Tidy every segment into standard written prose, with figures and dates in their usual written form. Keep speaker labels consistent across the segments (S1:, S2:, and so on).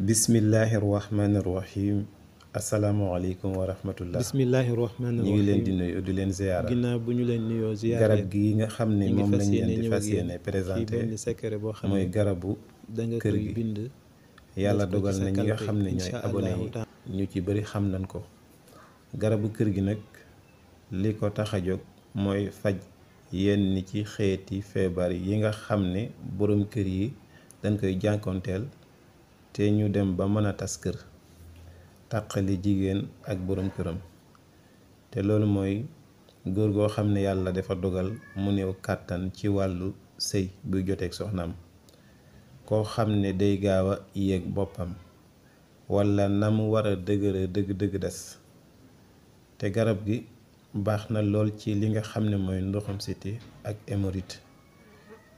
S1: bismillahi rahmaani rahim asalaamaaleykum wa rahmatullah.
S2: bismillahi rahmaani
S1: ñu ngi leen
S2: rahim
S1: di nuyu di leen ziyaara.
S2: ginnaaw bu ñu leen nuyoo ziyaar
S1: garab
S2: leen
S1: gi nga xam ne
S2: ñu ngi
S1: moom
S2: fas
S1: lañ
S2: yéene
S1: leen di
S2: ñëw ak
S1: fas
S2: yéen
S1: yéene
S2: ci
S1: présenté
S2: benn secret boo xam
S1: mooy
S2: ne
S1: garabu
S2: da nga
S1: kër
S2: koy
S1: gi.
S2: bind
S1: yàlla
S2: def ko ci
S1: dogal
S2: sa
S1: na ñi nga
S2: kalpe
S1: xam ne ñooy
S2: incha
S1: abonné
S2: allahu
S1: yi
S2: taala
S1: ñu ci bëri xam nañ ko. garabu kër gi nag li ko tax a jóg mooy faj yenn ci xeeti feebar yi nga xam ne borom kër yi dañ koy jànkoonteel te ñu dem ba mën a tas kër tàqali jigéen ak borom këram. te loolu mooy góor goo xam ne yàlla dafa dogal mu néew kàttan ci wàllu sëy buy joteeg soxnaam, koo xam ne day gaaw a yéeg boppam walla na mu war a dëgëra dëgg-dëgg des. te garab gi baax na lool ci li nga xam ne mooy ndoxum siti ak hémorroïde.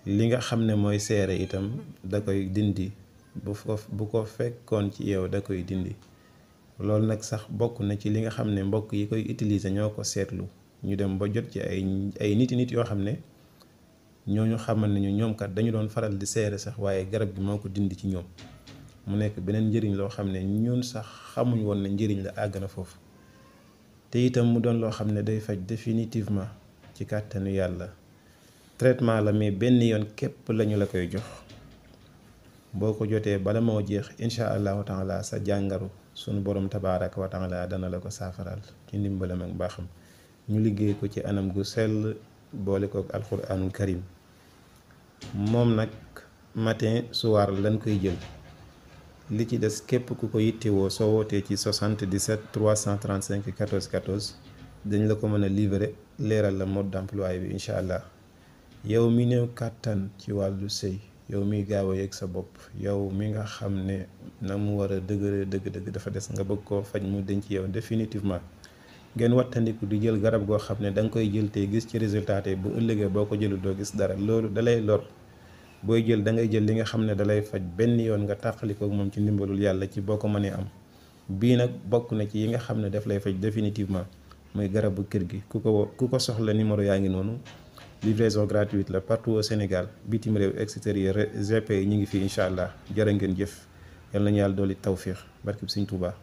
S1: li nga xam ne mooy seere itam da koy dindi, bu ko fekkoon ci yow da koy dindi. loolu nag sax bokk na ci li nga xam ne mbokk yi koy utiliser ñoo ko seetlu, ñu dem ba jot ci ay nit yoo xam ne ñooñu xamal nañu ñoom kat dañu doon faral di seere sax, waaye garab gi moo ko dindi ci ñoom. mu nekk beneen njëriñ loo xam ne ñun sax xamuñ woon ne njëriñ la àgg na foofu. te itam mu doon loo xam ne day faj définitivement ci kàttanu yàlla. traitement la mais benn yoon képp lañu la koy jox. boo ko jotee bala moo jeex incha allahu taala sa jàngaru sunu borom tabaaraka wa taala dana la ko saafaral ci ndimbalam ak baaxam. ñu liggéey ko ci anam gu sell boole ko ak alquranul karim. moom nag matin soir lañ koy jël. li ci des képp ku ko yittewoo soo wootee ci 77 335 14 14 dañ la ko mën a livrer leeral la mode d'emploi bi incha allah. yow mi néew kàttan ci wàllu sëy, yow mi gaaw a yëg sa bopp, yow mi nga xam ne na mu war a dëgëre dëgg-dëgg dafa des, nga bëgg koo faj mu denc yow définitivement. ngeen wattandiku di jël garab goo xam ne da nga koy jël te gis ci résultat te bu ëllëgee boo ko jëlu doo gis dara. loolu dalay lor. booy jël da ngay jël li nga xam ne dalay faj benn yoon nga tàqalikoo moom ci ndimbalul yàlla ci boo ko mënee am. bii nag bokk na ci yi nga xam ne daf lay faj définitivement mooy garabu kër gi. ku ko soxla numéro yaa ngi noonu. livraison gratuite la partout au Sénégal, bitim réew, extérieur, GP yi ñu ngi fi incha allah. jërë ngeen jëf. yal nañu yàlla dooli tawfiix barkib Sëñ Tuubaa.